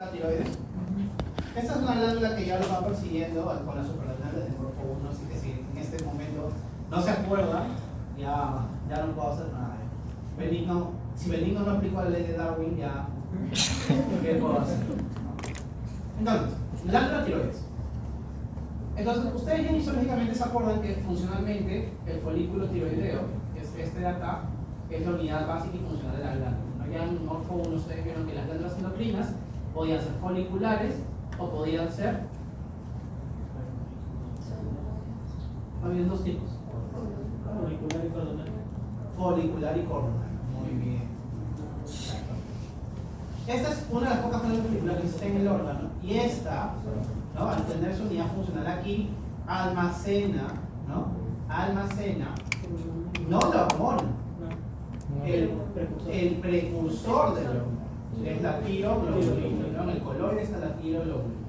la tiroides. Esta es una glándula que ya lo va persiguiendo con la suprarrenal del grupo 1, así que si en este momento no se acuerda, ya no puedo hacer nada. Si Benigno no aplicó la ley de Darwin, ya ¿qué puedo hacer? Entonces, glándula tiroides. Entonces, ustedes ya histológicamente se acuerdan que funcionalmente el folículo tiroideo, que es este de acá, es la unidad básica y funcional de la glándula. ¿No? Ya en Morfo 1 ustedes vieron que las glándulas endocrinas podían ser foliculares o podían ser. Había dos tipos: Folicular y coronal. Folicular y coronal. Muy bien. Esta es una de las pocas glándulas foliculares que existen en el órgano, y esta, ¿no?, al tener su unidad funcional aquí, almacena, no la hormona, el precursor de la hormona, que es la tiroglobulina, ¿no? En el coloide está la tiroglobulina.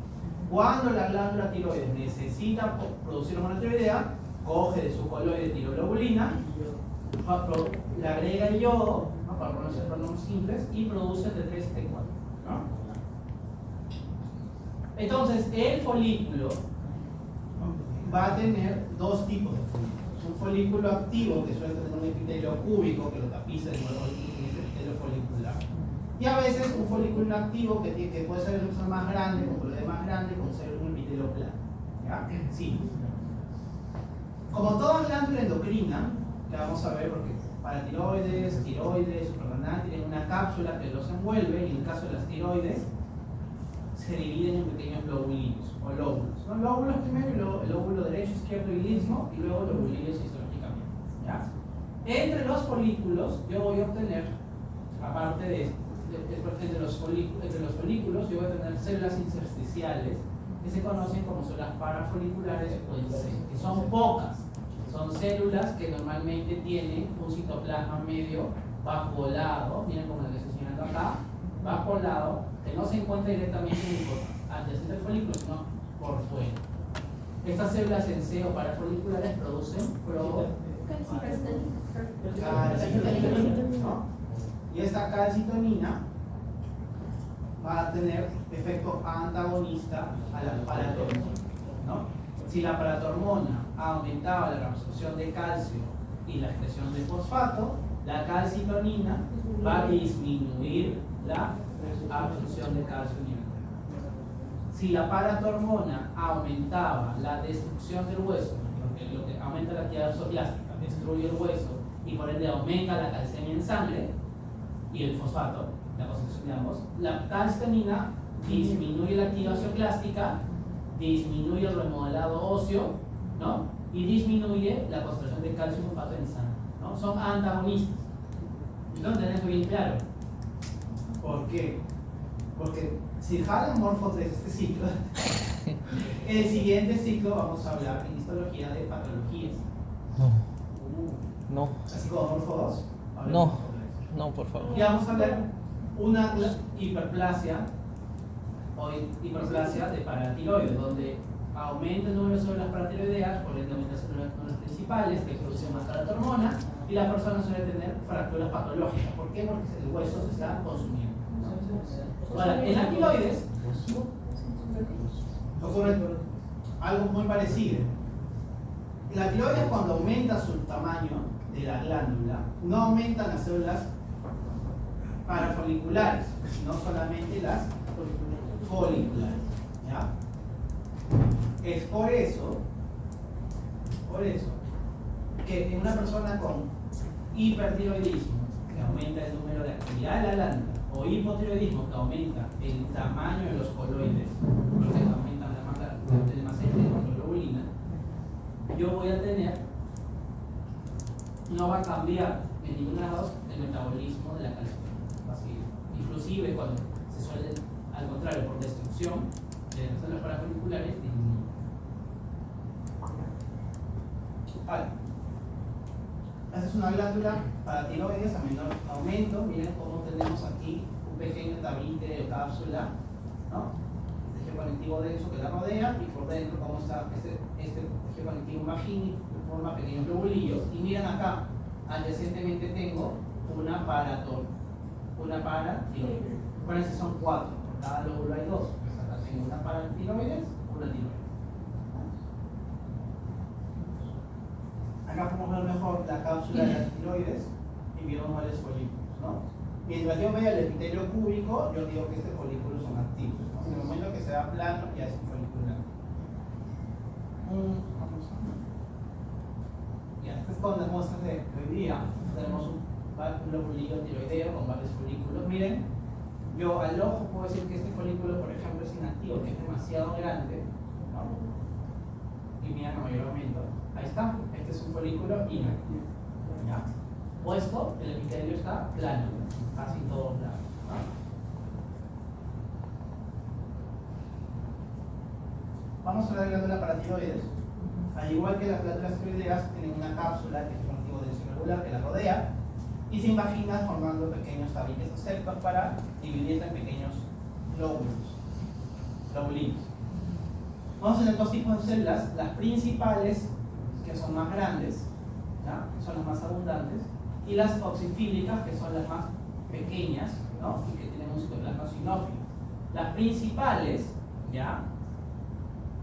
Cuando la glándula tiroides necesita producir hormona tiroidea, coge de su coloide tiroglobulina, le agrega el yodo, ¿no?, para ponerse pronombres simples, y produce el T3 y T4, ¿no? Entonces, el folículo va a tener dos tipos de folículos. Un folículo activo, que suele tener un epitelio cúbico que lo tapiza de nuevo en ese epitelio folicular. Y a veces un folículo inactivo que puede ser más grande, con coloide más grande, con ser un epitelio plano. ¿Ya? Sí. Como toda glándula endocrina, que vamos a ver porque paratiroides, tiroides, suprarrenal tienen una cápsula que los envuelve, y en el caso de las tiroides se dividen en pequeños lobulitos o lóbulos. Son lóbulos primero, y luego el lóbulo derecho, izquierdo y lismo, y luego lobulillos histológicamente. ¿Ya? Entre los folículos yo voy a obtener, aparte de entre los folículos, yo voy a tener células intersticiales que se conocen como células parafoliculares o IC, que son pocas. Son células que normalmente tienen un citoplasma medio bajo lado, miren como la que estoy señalando acá, bajo lado, que no se encuentra directamente adyacente al folículo, sino por fuera. Estas células en C o parafoliculares producen calcitonina, ¿no? Y esta calcitonina va a tener efecto antagonista a la paratormona, ¿no? Si la paratormona aumentaba la absorción de calcio y la excreción de fosfato, la calcitonina va a disminuir la absorción de calcio y mineral. Si la paratormona aumentaba la destrucción del hueso, porque lo que aumenta la actividad exoplástica destruye el hueso y por ende aumenta la calcemia en sangre y el fosfato, la concentración de ambos, la calcitonina disminuye la activación plástica, disminuye el remodelado óseo, ¿no?, y disminuye la concentración de calcio y fosfato en sangre, ¿no? Son antagonistas. Entonces tenemos bien claro. ¿Por qué? Porque si jalan Morfo 3 este ciclo, en el siguiente ciclo vamos a hablar en histología de patologías. No. Así como Morfo 2. No. No, por favor. Y vamos a ver una hiperplasia o hiperplasia de paratiroides, donde aumenta el número de células paratiroideas, por ende aumenta las células principales que producen más paratormona, y la persona suele tener fracturas patológicas. ¿Por qué? Porque el hueso se está consumiendo. Ahora, en la tiroides ocurre algo muy parecido. La tiroides, cuando aumenta su tamaño de la glándula, no aumentan las células parafoliculares, sino solamente las foliculares. ¿Ya? Es por eso que en una persona con hipertiroidismo, que aumenta el número de actividad de la glándula, o hipotiroidismo, que aumenta el tamaño de los coloides, porque aumentan el almacén de globulina, yo voy a tener, no va a cambiar en ningún lado el metabolismo de la calcitonina. Inclusive cuando se suele, al contrario, por destrucción de las células parafoliculares, disminuye. Vale. Esta es una glándula paratiroides a menor aumento. Miren cómo tenemos aquí un pequeño tabique o cápsula, ¿no?, tejido conectivo denso que la rodea, y por dentro cómo está este tejido conectivo vagínico, que forma pequeños globulillos. Y miren acá, adyacentemente tengo una paratiroides. Bueno, estos son 4, por cada lóbulo hay dos. Pues acá tengo una para el tiroides, una tiroides. Acá podemos ver mejor la cápsula de la tiroides y vemos varios folículos, ¿no? Mientras yo vea el epitelio cúbico, yo digo que este folículo son activos, ¿no? En el momento que se da plano, ya es un folículo activo. Ya, estas son las muestras de hoy día. Tenemos un lobulillo tiroideo con varios folículos. Miren, yo al ojo puedo decir que este folículo, por ejemplo, es inactivo, que es demasiado grande, ¿no? Y miren a mayor aumento. Ahí está, este es un folículo inactivo. ¿Ya? Puesto, el epitelio está plano, casi todo plano, ¿no? Vamos a ver la glándula paratiroides. Al igual que las glándulas tiroideas, tienen una cápsula que es un activo denso que la rodea y se invagina formando pequeños tabiques o septos para dividirla en pequeños lobulinos. Vamos a tener dos tipos de células, las principales, que son más grandes, ¿ya? Que son las más abundantes, y las oxifílicas, que son las más pequeñas, ¿no? Y que tienen un citoplasma sinófilo. Las principales, ¿ya?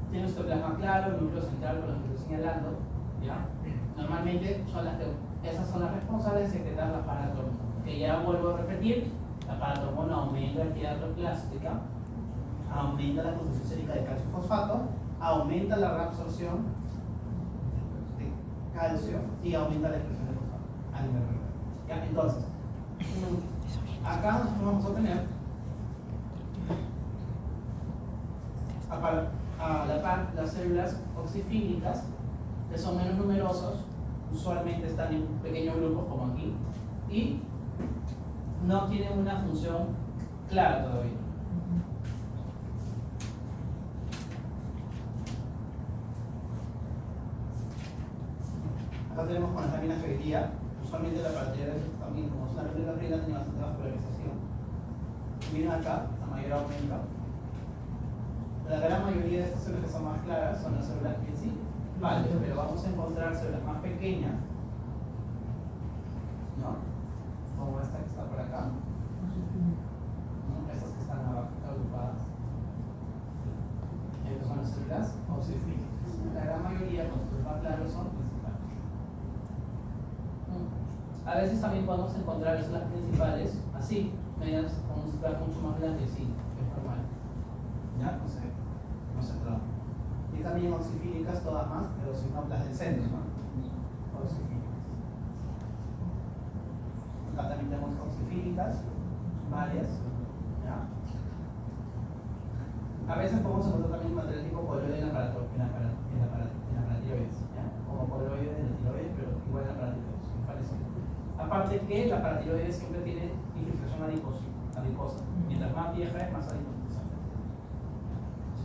Tienen un citoplasma claro, el núcleo central, con lo que estoy señalando, ¿ya? Normalmente son esas son las responsables de secretar la paratormona, que ya vuelvo a repetir, la paratormona aumenta la actividad plástica, aumenta la concentración sérica de calcio fosfato, aumenta la reabsorción de calcio y aumenta la expresión de fosfato a nivel renal. ¿Ya? Entonces, acá nosotros vamos a tener a la par las células oxifílicas, que son menos numerosos, usualmente están en pequeños grupos como aquí, y no tienen una función clara todavía. Acá tenemos con las láminas que hoy día, usualmente la paratiroides también, como es una lámina fría, tiene bastante vascularización. Miren acá, a mayor aumento. La gran mayoría de estas células que son más claras son las células principales, pero vamos a encontrar células más pequeñas, ¿no? Como esta que está por acá, ¿no? Estas que están abajo, agrupadas. Estas son las células oxifílicas. La gran mayoría, con los más claros, son principales. A veces también podemos encontrar células principales así, medias con un citoplasma mucho más grande, sí, es normal. ¿Ya? No se traba. Y también oxifílicas, todas más, pero sin las del centro, ¿no? Oxifílicas. Acá también tenemos oxifílicas, varias. ¿Ya? A veces podemos encontrar también material tipo coloide en la paratiroides, ¿ya? Como coloide en la tiroides, pero igual en la paratiroides, me parece. Aparte que la paratiroides siempre tiene infiltración adiposa. Mientras más vieja es, más adiposa.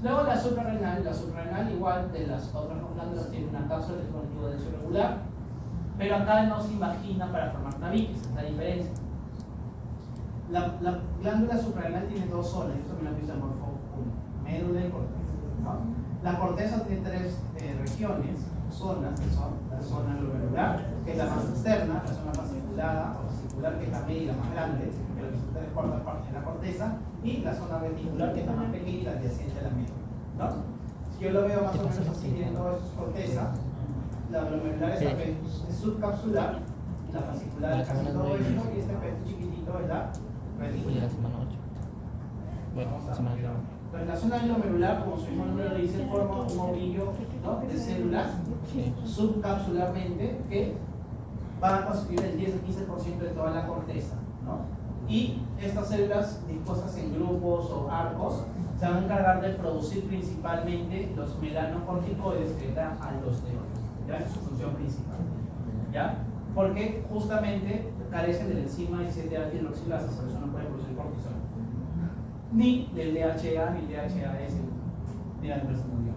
Luego la suprarrenal igual de las otras glándulas tiene una cápsula que es un tipo denso irregular, pero acá no se invagina para formar tabiques, es la diferencia. La glándula suprarrenal tiene dos zonas, esto me lo han visto en Morfo 1, médula y corteza, ¿no? La corteza tiene tres regiones, zonas, que son la zona glomerular, que es la más externa, la zona fasciculada o fascicular, que es la media y la más grande, que representa 3/4 partes de la corteza, y la zona reticular, que es la más pequeña y la adyacente a la media, ¿no? Si yo lo veo más o menos así, tiene todo esto es corteza, la glomerular es subcapsular, y la fascicular es casi todo esto, y este pedazo chiquitito es la reticular. Vamos a ver. Entonces, la zona glomerular, como su mismo nombre lo dice, forma un ovillo, ¿no? De células subcapsularmente que van a constituir el 10 o 15% de toda la corteza, ¿no? Y estas células dispuestas en grupos o arcos se van a encargar de producir principalmente los melanocorticoides que dan aldosteroides. ¿Ya? Esa es su función principal, ¿ya? Porque justamente carecen de la enzima 17-alfa-hidroxilasa, por eso no pueden producir cortisol, ni del DHA ni el DHAS ni la depresión mundial.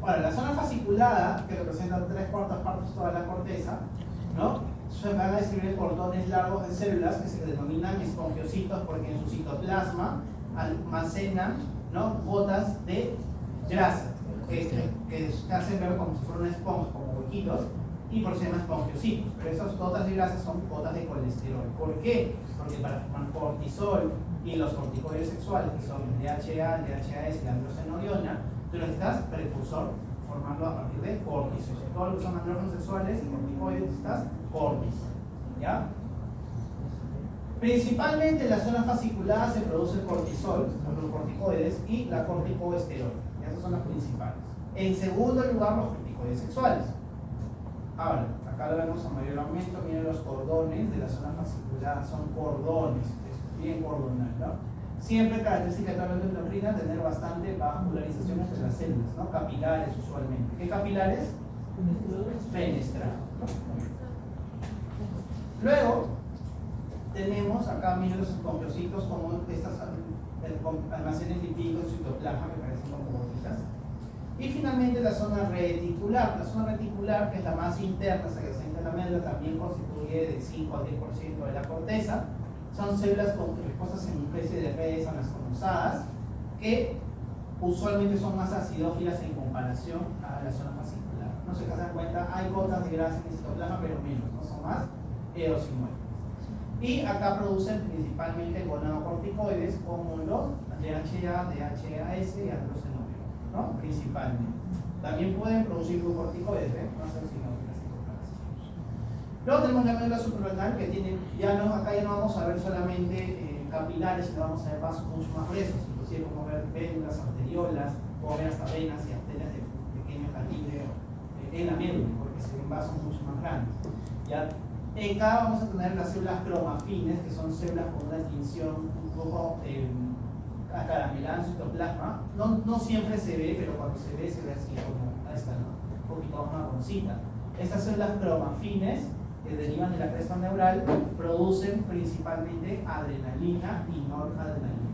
Ahora, la zona fasciculada, que representa 3/4 partes de toda la corteza, ¿no? Se van a describir cordones largos de células que se denominan espongiocitos porque en su citoplasma almacenan, ¿no? Gotas de grasa que hacen ver como si fuera una esponja, como huequitos, y por eso se llaman espongiocitos. Pero esas gotas de grasa son gotas de colesterol. ¿Por qué? Porque para formar cortisol Y los corticoides sexuales, que son el DHA, el DHAS y la androstenediona, tú necesitas precursor formarlo a partir de cortis. O sea, todo lo que son andrógenos sexuales y corticoides necesitas cortis. ¿Ya? Principalmente en la zona fasciculada se produce el cortisol, los corticoides, y la corticosteroide. Esas son las principales. En segundo lugar, los corticoides sexuales. Ahora, acá lo vemos a mayor aumento. Miren los cordones de la zona fasciculada, son cordones, es bien cordonal, ¿no? Siempre característica de la endocrina tener bastante vascularización entre las células, ¿no? Capilares usualmente. ¿Qué capilares? Fenestrado. Luego, tenemos acá, miren los esponjocitos como estas almacenes lipídicos y citoplasma que parecen como gotitas. Y finalmente la zona reticular. La zona reticular, que es la más interna, adyacente a la médula, también constituye de 5 al 10% de la corteza. Son células compuestas en una especie de redes anastomosadas que usualmente son más acidófilas en comparación a la zona fascicular. No sé si se dan cuenta, hay gotas de grasa en el citoplasma, pero menos, no son más eosinoides. Y acá producen principalmente gonadocorticoides como los DHA, DHAS y androstenediona, ¿no? Principalmente. También pueden producir glucorticoides, no son sinófilas en comparación. Luego tenemos la médula suprarrenal que tiene, acá ya no vamos a ver solamente capilares, sino vamos a ver vasos mucho más gruesos, inclusive como ver vénulas, arteriolas, o ver hasta venas y arterias de pequeño calibre en la médula, porque se ven vasos mucho más grandes. ¿Ya? Acá vamos a tener las células cromafines, que son células con una tinción un poco acaramelada en citoplasma. No siempre se ve, pero cuando se ve así como esta, ¿no? Un poquito más marroncita. Estas células cromafines que derivan de la cresta neural producen principalmente adrenalina y noradrenalina.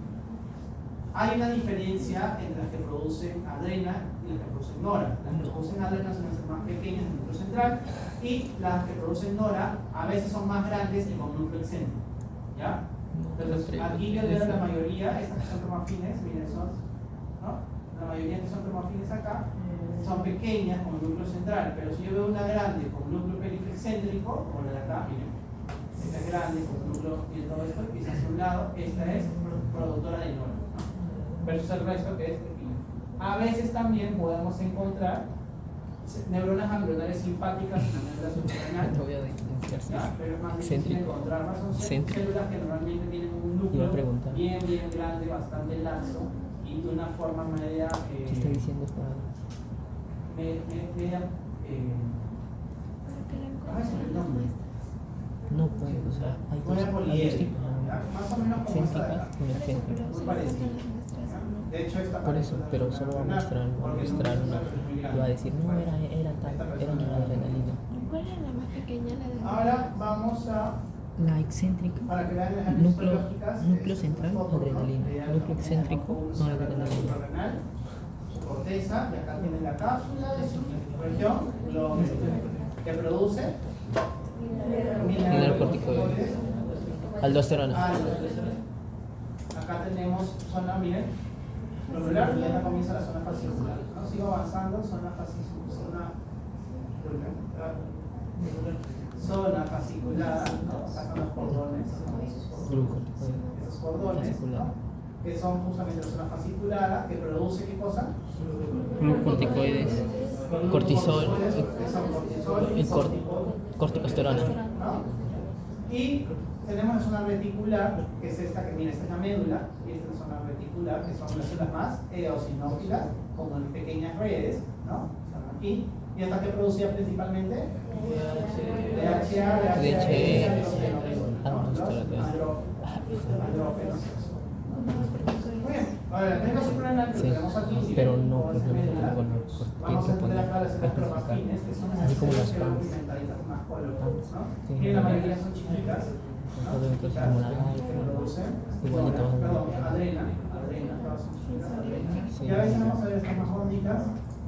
Hay una diferencia entre las que producen adrena y las que producen nora. Las que producen adrena son las más pequeñas en el núcleo central y las que producen nora a veces son más grandes y con núcleo excéntrico. ¿Ya? Entonces, aquí yo veo la mayoría, estas que son cromafines, miren, ¿no? La mayoría que son cromafines acá son pequeñas con núcleo central, pero si yo veo una grande con núcleo periférico, como la de acá, miren, esta es grande con núcleo y todo esto, y hacia un lado, esta es productora de nora, ¿no? Versus el resto que es pequeño. A veces también podemos encontrar neuronas ganglionares simpáticas en la médula suprarrenal, pero es más difícil encontrarlas. Son células que normalmente tienen un núcleo bien grande, bastante laxo y de una forma media ¿Qué está diciendo esta? No puede, o sea, hay dos tipos. Más o menos como esta de acá. Céntricas Muy parecido. De hecho, esta por eso, pero solo va a mostrar una. Y va a decir, no, era tal, era una adrenalina. ¿Cuál era la más pequeña? La de... Ahora vamos a, La excéntrica, para que vean las núcleo central, adrenalina. Núcleo excéntrico, no adrenalina. Su corteza, y acá tienen la cápsula de su región, lo que produce mineralocorticoides. Aldosterona. Acá tenemos zona, miren, glomerular, y acá comienza la zona fascicular. ¿No? Sigo avanzando, zona fascicular, zona fascicular, ¿no? Acá están los cordones, esos cordones, ¿no? Que son justamente la zona fasciculada, que produce ¿qué cosa? Glucocorticoides, cortisol y corticosterona. ¿No? Y tenemos la zona reticular, que es esta que mira, esta es la médula, y esta es la zona reticular, que son las células más eosinófilas, como en pequeñas redes, ¿no? Están aquí. ¿Y esta que producía principalmente? DHA, andrógenos. Muy bien, ahora la médula suprarrenal que tenemos aquí, pero no, con los vamos a entender acá las células cromafines, que son esas células que van pigmentaditas más coloridas, ¿no? Y la mayoría son chiquitas, ¿no? Chiquitas, que producen, perdón, adrena, todas son chiquitas, adrena. Y a veces vamos a ver estas más gorditas,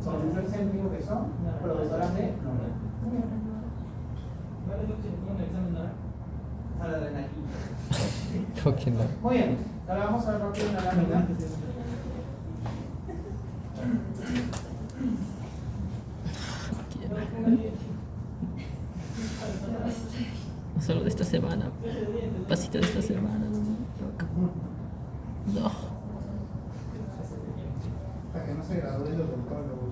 con un excéntrico que son productoras de nora. A la adrenalina. ¿Cómo que no? Muy bien, ahora vamos a ver rápido una lámina. Solo de esta semana. Pasito de esta semana. no se graduó de odontólogo.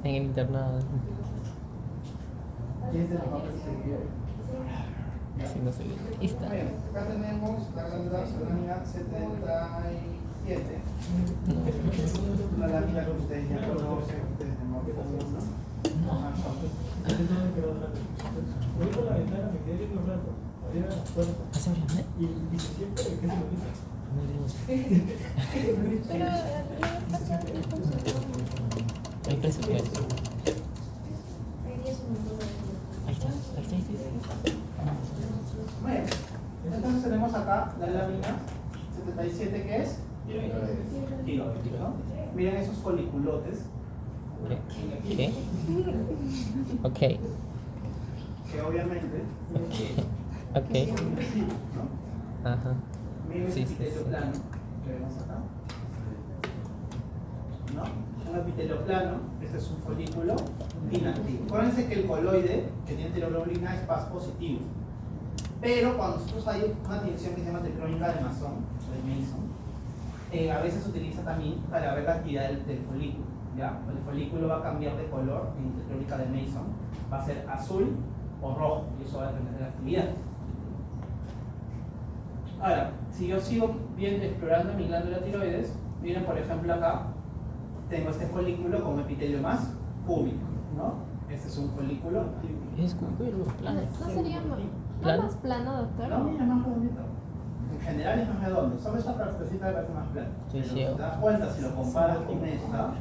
En el internado. ¿Quién es el que va a perseguir? Haciendo su lista. Bien, acá tenemos la lámina 77. Una lámina que ustedes ya conocen, ustedes de Morpho 1. Voy por la ventana, me quedé viendo un rato. Abrieron las puertas. ¿Vas a abrir? Y siempre que se lo quita. Pero Hay presupuesto. Ahí está. Bueno, entonces tenemos acá la lámina 77 que es tiroides, ¿no? Miren esos foliculotes ¿Qué? Ok. que obviamente Ok. ¿no? Ajá. Miren ese Sí, sí, epitelio sí. plano que vemos acá, ¿no? Un epitelio plano, este es un folículo inactivo. Acuérdense que el coloide que tiene tiroglobulina es Paz positivo. Pero cuando nosotros hay una tensión que se llama tricrónica de Mason, a veces se utiliza también para ver la actividad del folículo. ¿Ya? El folículo va a cambiar de color en tricrónica de Mason, va a ser azul o rojo, y eso va a depender de la actividad. Ahora, si yo sigo viendo, explorando mi glándula tiroides, miren por ejemplo acá, tengo este folículo con epitelio más cúbico, ¿no? Este es un folículo. Es cubero, plano. ¿No sería más plano, doctor? No, mira, más redondito. En general es más redondo, solo esta partecita parece más plana. Sí, Pero sí. si te das cuenta, si lo comparas con esta,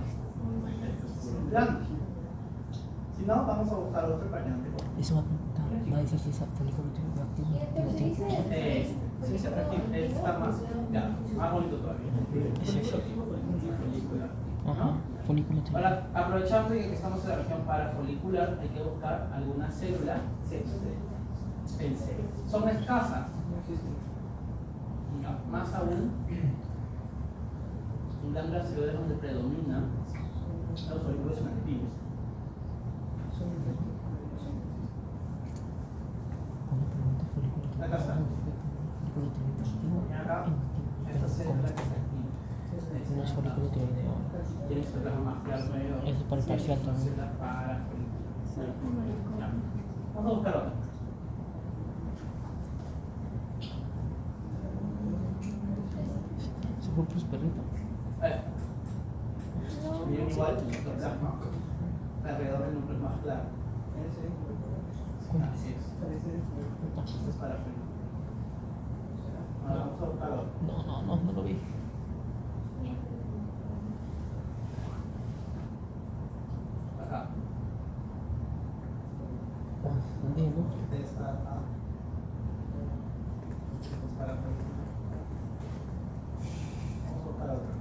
plano. Si no, vamos a buscar otro para que no te corte. Eso va a preguntar. Va a decir si esa folículo tiene activo. Sí, se refiere, está más, ya, más bonito todavía. Ajá. Folículo tiene. Ahora, aprovechando de que estamos en la región parafolicular, hay que buscar alguna célula pensé. Son escasas, ya, más aún en glándulas tiroides donde predominan los folículos inactivos. Una pregunta, folículo tiene. Acá está. Folículo tiene activo. Y acá, esta célula que está aquí. No es folículo tiroideo. Tienes que plasma más claro. Eso para el parcial también. Célula parafolicular. Ya. Vamos a buscar otra. Su grupo es perrito. Miren igual, lo plasma alrededor del núcleo más claro. Así es. Esto es parafolicular. Ahora vamos a buscar otro. No lo vi. Acá. ¿Dónde no? Este está acá. Esto es parafolicular. Vamos a buscar otro.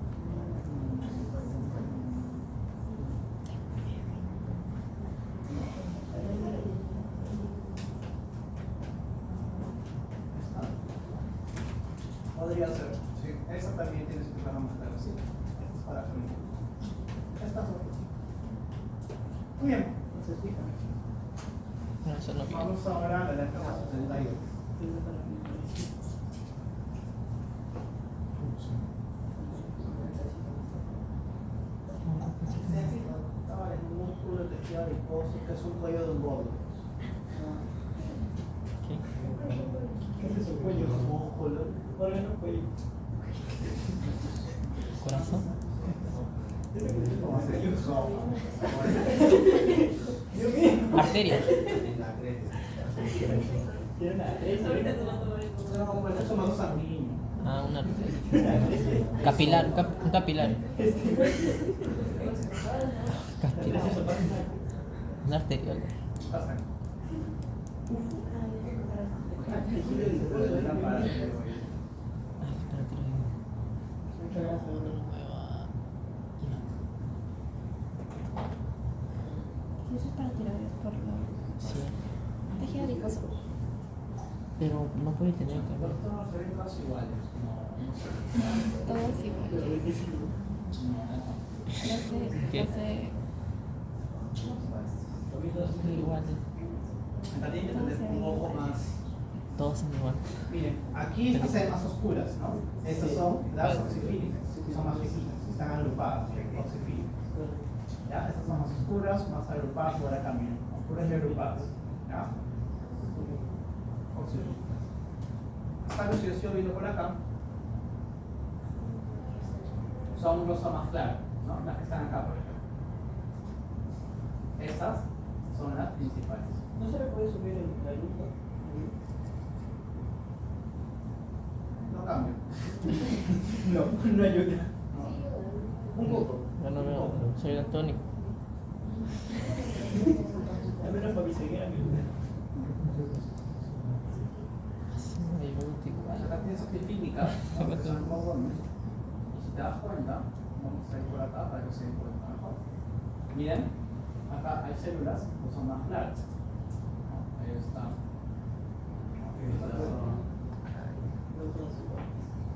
Podría ser, sí. Esa también tiene su plano más claro, sí. Esta es parafolicular. Esta es otra. Muy bien, entonces fíjate. No, eso no vi. Vamos ahora a la letra 72. Estaba en un músculo de tejido adiposo que es un cuello de un gordo. ¿Qué? Ese es un cuello de un músculo. Órgano, cuello. ¿Corazón? ¿Cómo se dice? Arteria. Tiene una arteria. No, pues eso no es sanguíneo. Ah, una arteria. Capilar, un capilar. Capilar. Una arterial. Pasa. Ay, para tiroides. Sí, eso es para tiroides por lo Sí. tejido adiposo. Pero no puede tener Los cabello. tonos se ven casi iguales. Todos iguales. ¿Qué? No sé. Igual. Acá tiene que tener un ojo más. todos son igual. Miren, aquí estas se ven más oscuras, ¿no? Estas son las oxifílicas, son más viejitas, están agrupadas, oxifílicas. ¿Ya? Estas son más oscuras, más agrupadas, por acá miren, oscuras y agrupadas. ¿Ya? Oxifílicas. Esta luz que yo estoy viendo por acá son un rosa más claro, ¿no? Las que están acá, por ejemplo. Estas son las principales. ¿No se le puede subir la luz? No cambio. No ayuda. Un poco. No, soy daltónico. Al menos para mi ceguera me ayuda. Acá tienes oxifílicas, ¿no? Que son borbones. Y si te das cuenta, vamos a ir por acá para que se den cuenta mejor. Miren, acá hay células que son más claras. ¿No? Ahí está.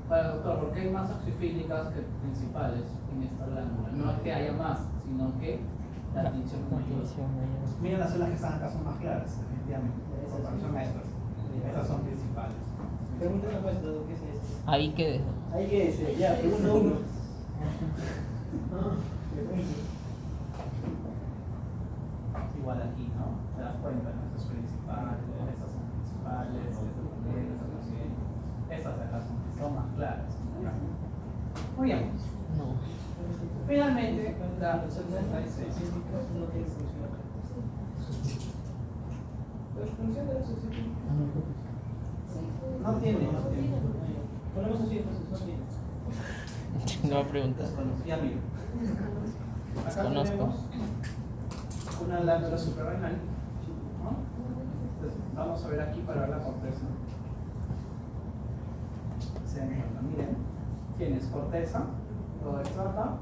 Para doctor, ¿por qué hay más oxifílicas que principales en esta glándula? No es que haya más, sino que la tinción es mayor. Miren las células que están acá son más claras, definitivamente. En comparación a estas. Estas son principales. Pregúntale pues, ¿qué es eso? Ahí quedé. Ahí que es, ya, pregunta uno. Igual aquí, ¿no? Te das cuenta, ¿no? Estas son principales, estas son principales, estas también, estas también. Estas de acá son más claras. Muy bien. No. Finalmente, la 66. No tiene función acá. Pues funciona eso, sí. No tiene. Ponemos así, entonces no tiene. No va a preguntar. Ya miro. Acá Conozco. tenemos una glándula suprarrenal, ¿no? Entonces, vamos a ver aquí para ver la corteza. Se encuentra, miren, tienes corteza, todo esto acá,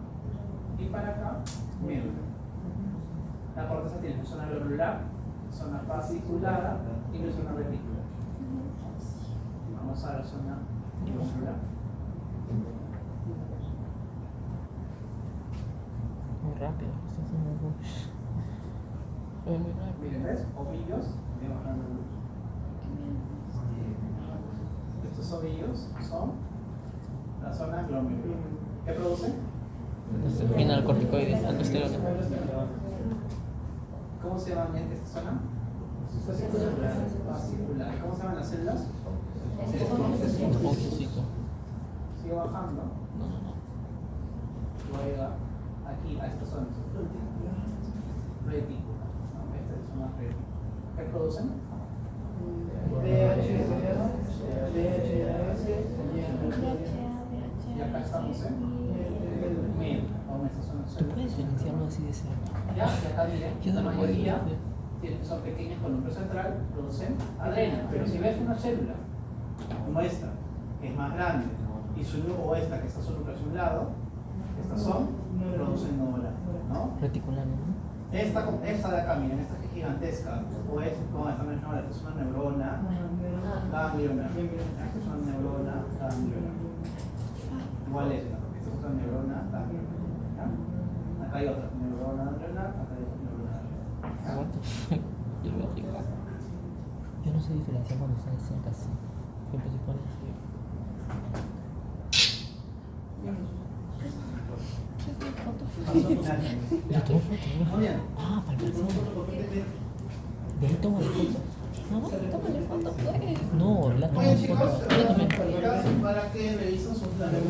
y para acá, médula. La corteza tiene zona glomerular, zona fasciculada y una zona reticular. Vamos a la zona glomerular. Muy rápido. Fue muy rápido. Miren, ¿ves? Ovillos, voy a bajar la luz. Estos ovillos son la zona glomerular. ¿Qué producen? Espinal corticoides, aldosterona. ¿Cómo se llama esta zona? Fascicular. ¿Cómo se llaman las células? Esponjosito. Sigue bajando. No. Voy a llegar aquí a esta zona. Retícula. ¿No? Esta es una retícula. ¿Qué producen? Y acá estamos en medio. Con esta zona. ¿Tú puedes silenciarlo así de cerca? Ya, y acá miren, la mayoría son pequeñas con núcleo central, producen adrena. Pero si ves una célula como esta, que es más grande, y su núcleo, o esta, que está su núcleo hacia un lado, estas son, producen nódula, ¿no? Reticular, ¿no? Esta de acá, miren, esta que es gigantesca, o es, no, esta no es nódula, esta es una neurona ganglionar. Esta es una neurona ganglionar. Igual esta, porque esta es otra neurona ganglionar. ¿Ya? Acá hay otra neurona ganglionar, acá hay otra neurona ganglionar. Aguanta. Yo no sé diferenciar cuando están cerca así. Siempre se pone así. Yo tengo foto, ¿no? Muy bien. Ah, para el presente. De ahí toma la foto. ¿No? Tómale foto, pues. No, la tomo Oye foto. chicos, Yo también. para que revisen sus planes.